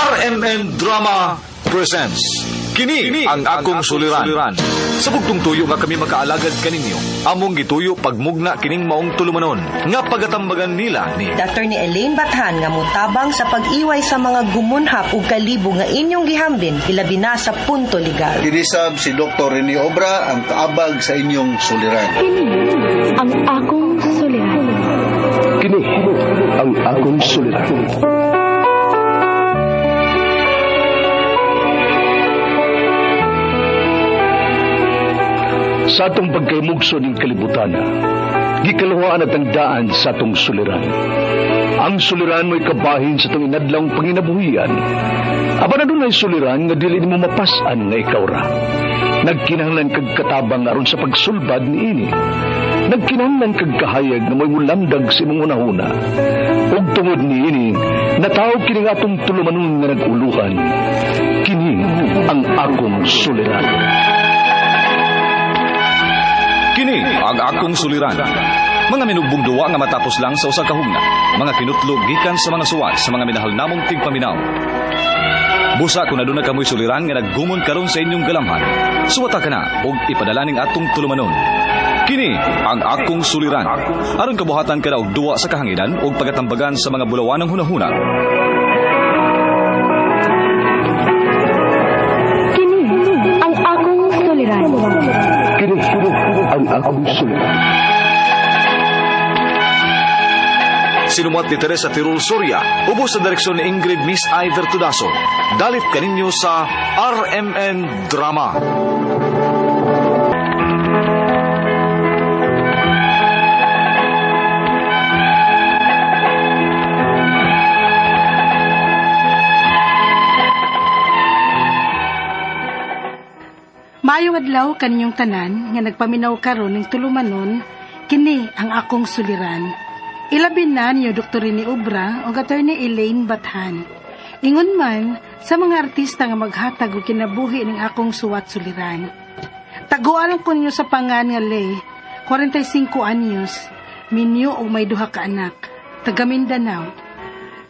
RMN Drama presents Kini ang akong suliran. Sa bugtong tuyo nga kami makaalagad kaninyo, among gituyo pagmugna kining maong tulumanon nga pagatambagan nila ni Dr. ni Elaine Bathan nga mutabang sa pag-iway sa mga gumunhap ug kalibo nga inyong gihambin ilabi na sa punto legal. Kinisab si Dr. Rene Obra ang kaabag sa inyong suliran. Kini ang akong suliran. Kini ang akong suliran. Sa atong pagkaymugso ng kalibutan, gikalawaan at ang daan sa atong suliran. Ang suliran mo'y kabahin sa itong inadlang panginabuhian. Aba na doon ay suliran nga dili mo mapasan nga ikaw ra. Nagkinahanglan kag katabang aron sa pagsulbad ni ini. Nagkinahanglan kag kahayag na mo'y mulamdag sa imong unahuna. Ug tungod ni ini, natawag kini nga atong tulumanon nga naguluhan. Kini ang akong suliran. Kini ang akong suliran. Mga minugbong duwa nga matapos lang sa usa ka hugna. Mga kinutlog gikan sa mga suwat sa mga minahal namong tigpaminaw. Busa kung aduna kamoy suliran nga naggumon karon sa inyong galamhan, suwata ka na og ipadala ning atong tulumanon. Kini ang akong suliran. Aron kabuhatan ka na og duwa sa kahanginan og pagatambagan sa mga bulawanang hunahuna. Kini ang akong suliran. Kini ang akong suliran. Sinumat ni Teresa Tirul Soria, ubos sa direksyon ni Ingrid Miss Iver Tudaso. Dalit kaninyo sa RMN Drama. Maayong adlaw kaninyong tanan nga nagpaminaw karon ning tulumanon, kini ang akong suliran. Ilabin na niyo Dr. Rene Obra o Attorney Elaine Bathan. Ingon man sa mga artista nga maghatag og kinabuhi ning akong suwat suliran. Taguan ko ninyo sa pangan nga Lay, 45 anyos, minyo og may duha ka anak, taga Mindanao.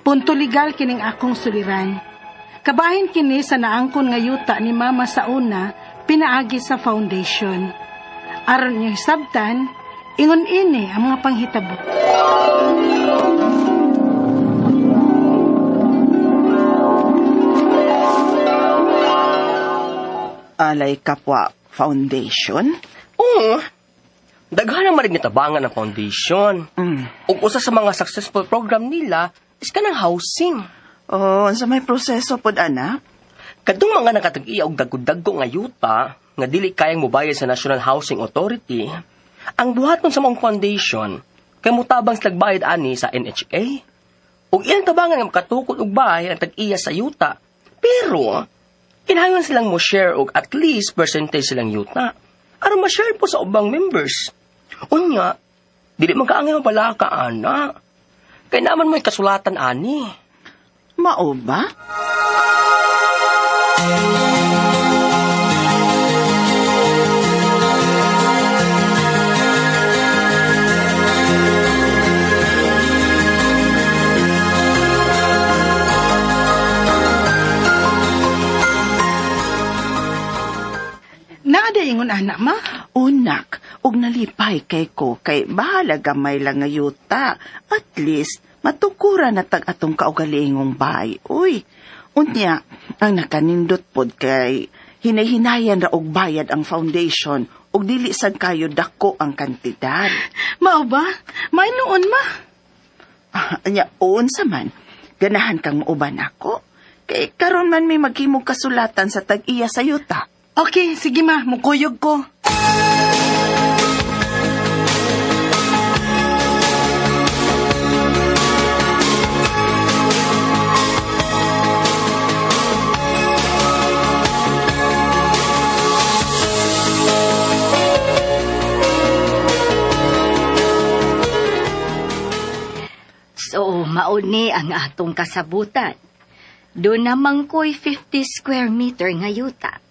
Punto legal kining akong suliran. Kabahin kini sa naangkon nga yuta ni mama sa una, pinaagi sa foundation. Aron niyo hisabtan, ingon ini ang mga panghitabo. Alay Kapwa Foundation? Oo. Daghan naman rin nitabangan ng foundation. Ug usa sa mga successful program nila is kanang housing. Oh, sa may proseso pod anak? Kadtong mga nakatag-iya og dagko-dagko nga yuta nga dili kayang mobayad sa National Housing Authority, ang buhaton sa mong foundation kay mutabang sa bayad ani sa NHA. Ug ilang tabangan nga makatukod og bahay ang tag-iya sa yuta. Pero kinahanglan silang mo share og at least percentage silang yuta aron ma-share po sa ubang members. Unya, dili man kaangay mapalaka ana. Kay naman mo'y kasulatan ani. Mao ba? Naada ingon anak ma? Unak, og nalipay kay ko, kay bahala gamay lang nga yuta. At least, matukuran na tag atong kaugalingong bahay. Uy, unya, ang nakanindot pod kay hinay-hinayan ra og bayad ang foundation og dili sad kayo dako ang kantidad. Mao ba? May noon ma? Anya, unsa man, ganahan kang mauban ako. Kay karon man may maghimog kasulatan sa tag-iya sa yuta. Okay, sige ma, mukuyog ko. So, mauni ang atong kasabutan. Doon namang ko'y 50 square meter nga yuta.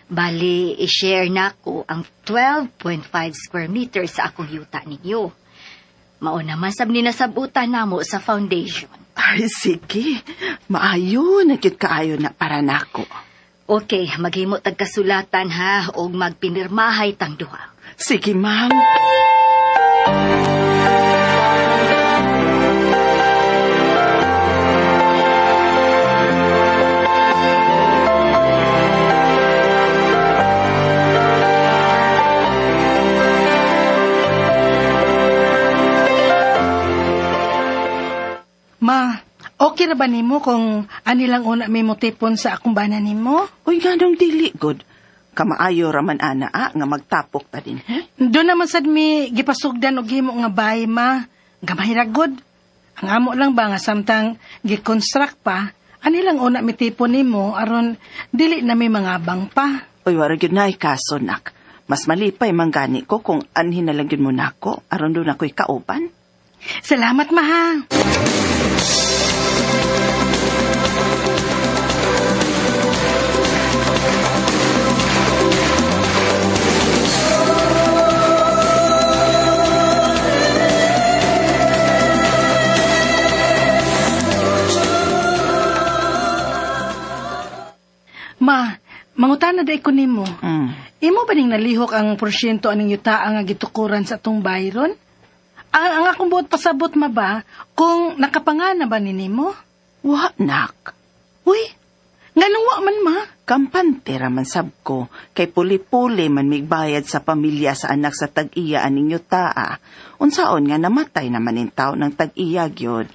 Bali, i-share na ko ang 12.5 square meters sa akong yuta ninyo. Mao naman sab ni nasabutan namo sa foundation. Ay, sige. Maayo, nagyud kaayo na para nako. Okay, maghimo tag kasulatan ha, o magpinirmahay tang duha. Sige, ma'am. Ma, okay na ba nimo kung anilang una may motipon sa akong bana nimo? Uy, ganong dili, good. Kamaayo raman ana, nga magtapok ta din, he? Doon naman sad mi gipasugdan og himo nga bahay, ma. Gamay ra gud. Ang amo lang ba nga samtang gi-construct pa, anilang una mi tipon nimo aron dili na may mga abang pa. Uy, wala yun na kaso, nak. Mas malipay manggani ko kung anhin na lang yun mo nako, aron doon ako'y kauban. Salamat, ma, ha. Ma, mangutana day ko nimo. Imo ba ning nalihok ang porsyento aning yuta nga gitukuran sa atong bayron? Ang akong buot pasabot ma ba kung nakapangana ba ni nimo? Wa, nak. Uy, nganong wa man, ma? Kampante raman sab ko, kay puli-puli man migbayad sa pamilya sa anak sa tag-iya aning yutaa. Unsaon nga namatay naman in tao ng tag-iya gyud.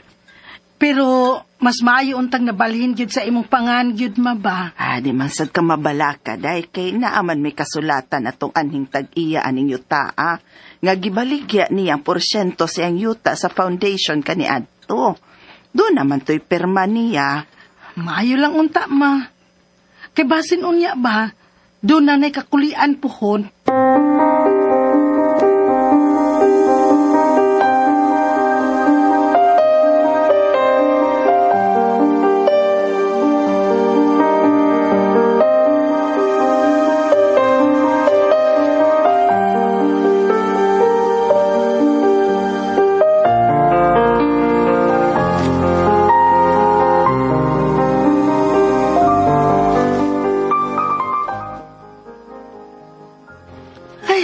Pero mas maayo untang nabalhin gyud sa imong pangan gyud, ma ba? Di man sad ka mabalaka, day kay naaman may kasulatan atong anhing tag-iya aning yutaa. Nga gibaligya niyang porsyento siyang yuta sa foundation kani adto. Doon naman to'y perma niya. Maayo lang unta, ma. Kay basin unya ba, doon na kakulian puhon.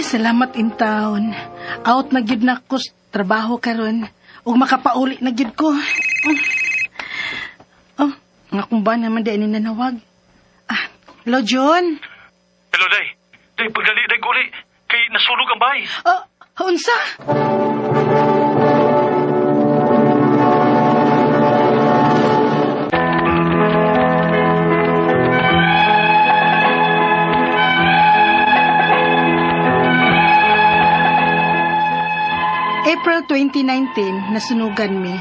Salamat in town. Out na gyud na ko sa trabaho karon ug makapauli na gyud ko. Nga kung ba naman di ni nanawag. Hello, John? Hello, day. Day, pagdali, day, guli. Kay nasunog ang bahay. Unsa? April 2019, nasunugan mi.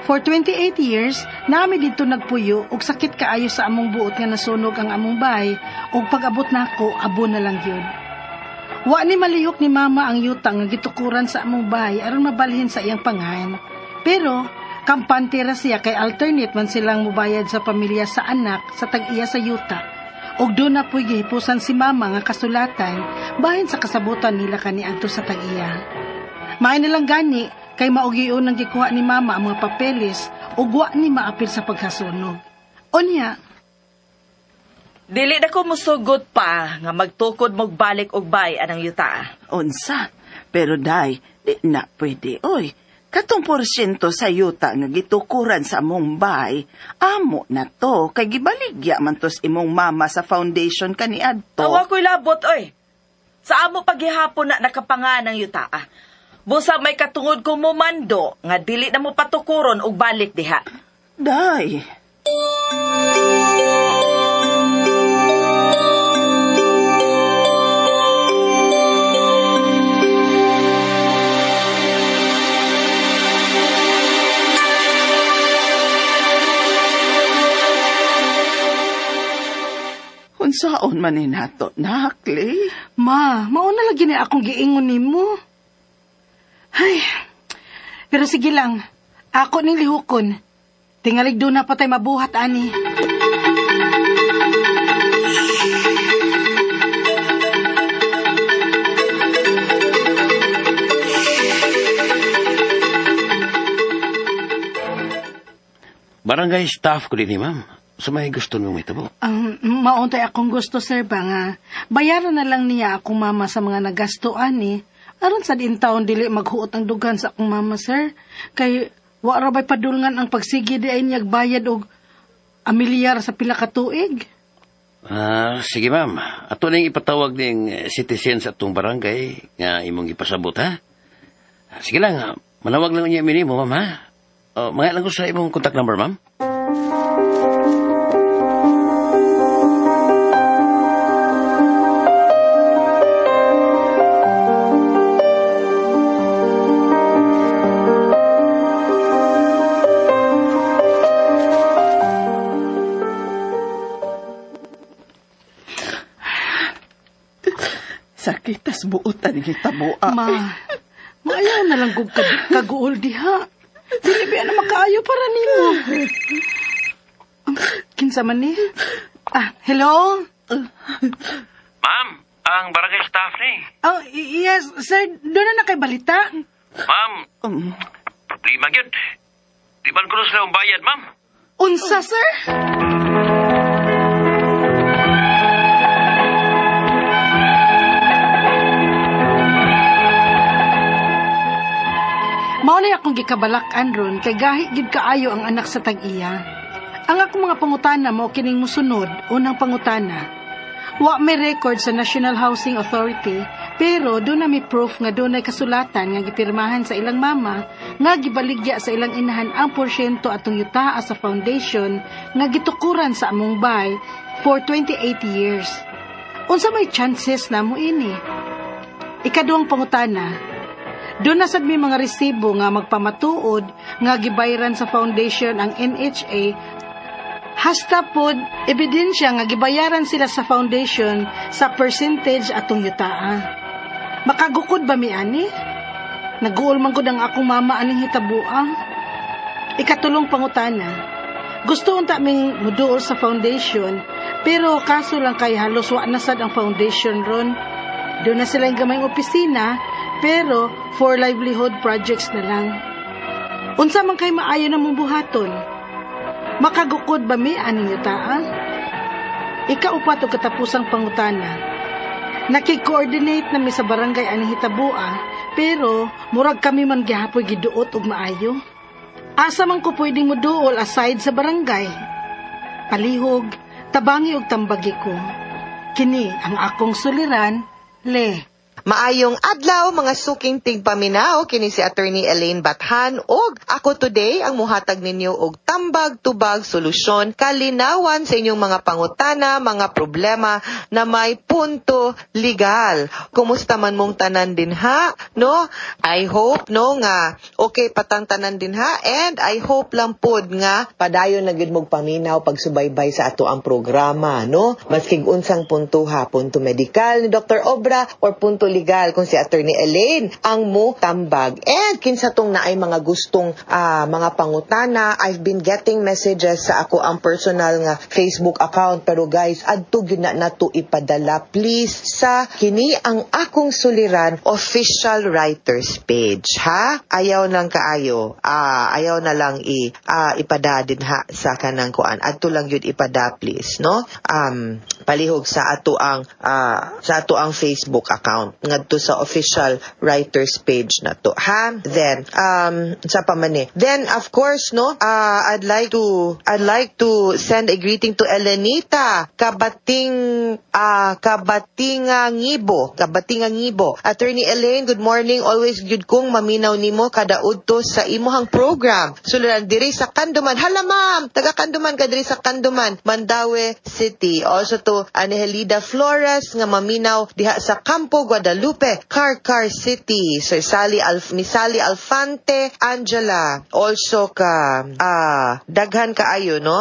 For 28 years, nami dito nagpuyo ug sakit kaayo sa among buot nga nasunog ang among bahay ug pag-abot nako abo na lang yun. Wa ni malihok ni mama ang yutang nga gitukuran sa among bahay aron mabalhin sa iyang pangahan. Pero kampante ra siya kay alternate man silang mubayad sa pamilya sa anak sa tag-iya sa yuta. Ug doon na po'y gihipusan si mama nga kasulatan bahin sa kasabutan nila kaniadto sa tag-iya. Maay nilang gani, kay maugiyon nang gikuha ni mama ang mga papeles ug wa ni maapil sa paghasunog. Unya, dili na ko musugot pa nga magtukod mog balik og bay anang yuta. Unsa? Pero day, di na pwede, oy. Katong porsyento sa yuta nga gitukuran sa among bay, amo na to, kay gibaligya man tos imong mama sa foundation kaniadto. Tawa ko'y labot, oy. Sa amo paghihapon na nakapangan ang yuta. Busa may katungod kong mumando nga dili na mo patukuron og balik diha. Day. Unsaon man ni nato, nakli? ma, mauna lagi na akong giingon nimo. Ay, pero sige lang, ako ning lihukon. Tingalig doon na patay mabuhat, ani. barangay staff ko din, ma'am. Sa may gusto nyo may tabo. Ang mauntay akong gusto, sir, ba nga, bayaran na lang niya akong mama sa mga nagastuan aron sa din taon dili maghuot ang dugan sa akong mama, sir. Kay, wa ra ba'y padulngan ang pagsigi di ay niyag bayad og amilyar sa pila ka tuig. Sige, ma'am. Ato na ipatawag ng citizen sa atong barangay nga imong ipasabot, ha? Sige lang, manawag lang niya minimo, ma'am, ha? Mga lang ko sa imong contact number, ma'am. Sakitas buotan ng hitabo. Maayaw na lang kong kaguol diha. Dili ba na makaayo para nimo. Kinsa man ni? Hello? Ma'am, ang barangay staff ni. Yes, sir. Doon na kay balita. Ma'am, problema yun. Di man ko sila ang bayad, ma'am. Unsa, sir? Maunay akong gikabalak-an ron kay gahi gid kaayo ang anak sa tag-iya. Ang akong mga pangutana mo kining musunod. Unang pangutana. Wa may record sa National Housing Authority pero doon na may proof nga doon ay kasulatan nga gipirmahan sa ilang mama nga gibaligya sa ilang inahan ang porsyento atong yutaa sa foundation nga gitukuran sa among bay for 28 years. Unsa may chances na mo ini? Ikaduhang pangutana. Doon na sad may mga resibo nga magpamatuod nga gibayaran sa foundation ang NHA. Hasta pod ebidensya nga gibayaran sila sa foundation sa percentage atong yutaa. Makagukod ba mi ani? Naguol man gud ang akong mama aning hitabuang. Ikatulong pangutana. Gusto unta ming muduol sa foundation pero kaso lang kay halos wa na sad ang foundation ron. Doon na sila yung gamayng opisina pero for livelihood projects na lang. Unsa man kay maayo na mong buhaton? Makagukod ba mi aning yutaa? Ikaupat o katapusang pangutana. Nakikoordinate na mi sa barangay aning hitabua, pero murag kami man gihapoy giduot og maayo. Asa man ko pwedeng muduol aside sa barangay? Palihog, tabangi og tambagi ko. Kini ang akong suliran, Le. Maayong adlaw mga suking tigpaminaw kini si Attorney Elaine Bathan og ako today ang muhatag ninyo og tambag-tubag solusyon kalinawan sa inyong mga pangutana, mga problema na may punto legal. Kumusta man mong tanan din ha? No? I hope no nga okay patang tanan din ha and I hope lang pod nga padayon na gyud mog paminaw pagsubaybay sa ato ang programa no? Maski unsang punto ha, punto medical ni Dr. Obra or punto legal kung si Attorney Elaine ang mo tambag. And kinsa tong na ay mga gustong mga pangutana, I've been getting messages sa ako ang personal nga Facebook account pero guys, adto gyud na nato ipadala please sa kini ang akong suliran official writers page ha. Ayaw lang kaayo. Ayaw na lang ipada din ha sa kanang kuan. Adto lang gyud ipada please no. Palihog sa ato ang Facebook account ngadto sa official writers page na to ha. Then sa pamani. Then of course no, I'd like to send a greeting to Elenita Kabatinga Ngibo. Attorney Elaine, good morning. Always good kong maminaw nimo kada udto sa imuhang program. Suliran diri sa Kanduman. Hala ma'am, taga Kanduman ka diri sa Kanduman, Mandaue City. Also to Anihelida Flores nga maminaw diha sa Campo Guadalupe, Carcar City. Sir Miss Sally Alfante Angela. Also ka daghan kaayo no.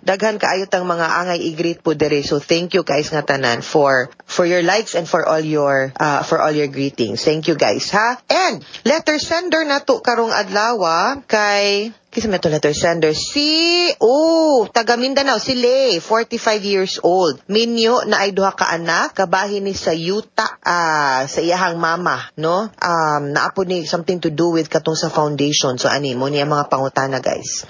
Daghan kaayo tang mga angay i-greet po dere. So thank you guys nga tanan for your likes and for all your greetings. Thank you guys ha. And letter sender nato karong adlaw kay Kasi may letter sender. Taga Mindanao, si Lay, 45 years old. Minyo na ay duha ka anak, kabahin ni sa yuta, sa iyahang mama, no? Naapo ni something to do with katong sa foundation. So, ani mo niya mga pangutana, guys.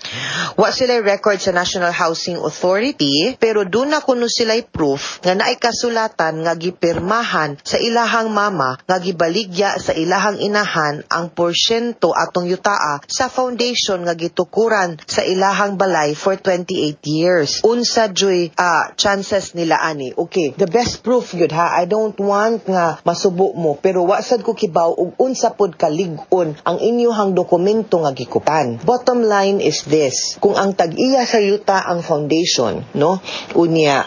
Wa sila record sa National Housing Authority, pero doon na kuno sila proof nga naay kasulatan nga gipirmahan sa ilahang mama nga gibaligya sa ilahang inahan ang porsyento atong yutaa sa foundation nga gitukuran sa ilahang balay for 28 years. Unsa joy chances nila ani? Okay, the best proof yun ha. I don't want nga masubo mo, pero wasad ko kibaw og unsa pod kalig-on ang inyong dokumento nga gikupan. Bottom line is this: kung ang tag-iya sa yuta ang foundation, no? Unya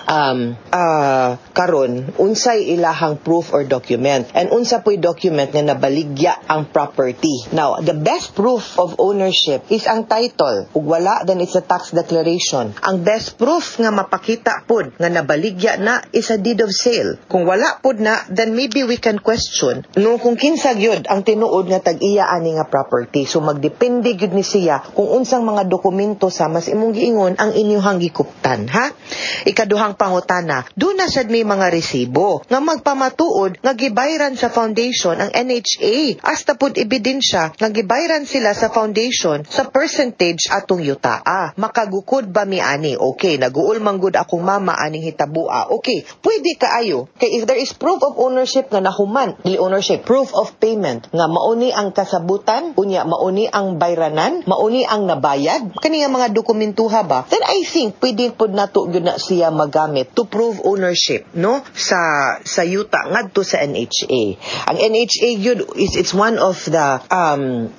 karon unsay ilahang proof or document, and unsa po'y document nga nabaligya ang property. Now, the best proof of ownership is ang title. Ug wala, then it's a tax declaration. Ang best proof nga mapakita pod nga nabaligya na is a deed of sale. Kung wala pod na, then maybe we can question no kung kinsa gyud ang tinuod nga tag-iya ani nga property. So magdepende gyud ni siya kung unsang mga dokumento sa mas imong giingon ang inyong gikuptan, ha? Ikaduhang pangutana, doon na sad may mga resibo nga magpamatuod nga gibayran sa foundation ang NHA. Hasta pod ebidensya nga gibayran sila sa foundation sa percentage atong yutaa. Makagukod ba mi ani? Okay, naguol manggod akong mama aning hitabua. Okay, pwede kaayo. Kay if there is proof of ownership nga nahuman, ownership, proof of payment nga mauni ang kasabutan, unya mauni ang bayranan, mauni ang nabayad, kani nga mga dokumentuha ba? Then I think pwede pod nato gyud na siya magamit to prove ownership, no? Sa yuta ngadto sa NHA. Ang NHA gyud it's one of the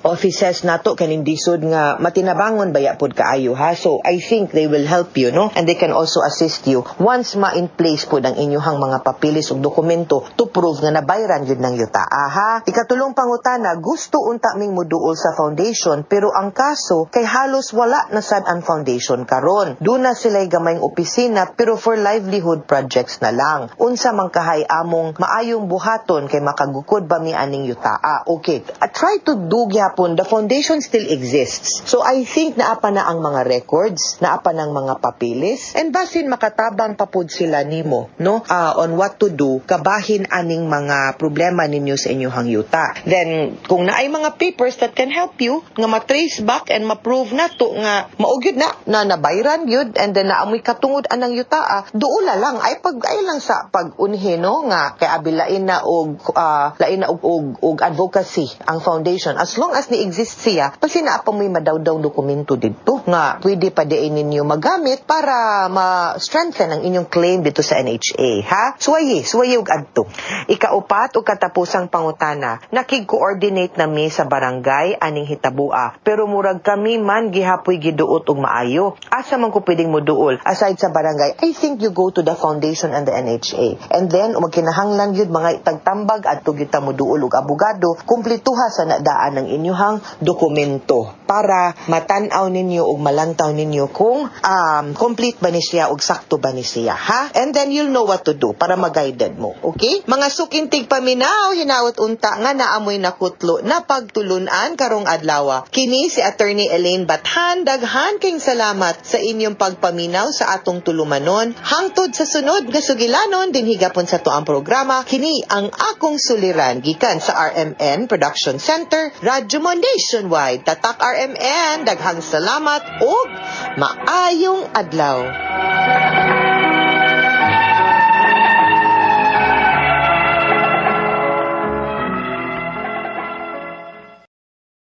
offices nato kaning disod nga matinabangon baya pod kaayo, ha? So I think they will help you, no? And they can also assist you once ma in place pod ang inyong mga papilis ug dokumento to prove nga nabayran gyud ng yuta, ha? Ikatulong pangutana, gusto unta ming moduol sa foundation pero ang kaso kay halos wala na sad ang foundation karon. Doon na sila'y gamayng opisina pero for livelihood projects na lang. Unsa man kahay among maayong buhaton kay makagukod ba mi aning yutaa? Okay, try to do gyapon. The foundation still exists. So I think naapa na ang mga records, naapa ng mga papilis, and basin makatabang papud sila nimo, no? On what to do kabahin aning mga problema ninyo sa inyong yuta. Then kung naay mga papers that can help you nga ma-trace back and ma-prove nato nga maugyod na nabayran gyud and then naamoy katungod anang yuta, duula lang ay lang sa pag-unhi, no, nga kay abilain na og advocacy ang foundation. As long as ni exist siya, kasi naapa may madawdaw dokumento dito nga pwede pa diin ninyo magamit para ma-strengthen ang inyong claim dito sa NHA, ha? Suwaye og adto. Ikaupat og katapusang pangutana, nakig-coordinate nami sa barangay aning hitabua pero murag kami man gihapoy giduot og maayo. Asa man ko pwedeng moduol aside sa barangay? I think you go to the foundation and the NHA. And then magkinahanglan gyud mga tagtambag adto gyud ta moduol og abogado, kumplituha sa nadaan ng inyong dokumento para matan-aw ninyo og malantaw ninyo kung complete ba ni siya og sakto ba ni siya, ha? And then you'll know what to do para ma-guided mo. Okay? Mga sukintig paminaw, hinaut unta nga naamoy nakutlo na pagtulunan karong adlaw. Kini si Attorney Elaine Bathan, daghan king salamat sa inyong pagpaminaw sa atong tulumanon. Hangtod sa sunod nga sugilanon din higapon sa tuang programa, kini ang akong suliran gikan sa RMN Production Center, Radyo Mo Nationwide. Tatak RMN, daghang salamat ug maayong adlaw.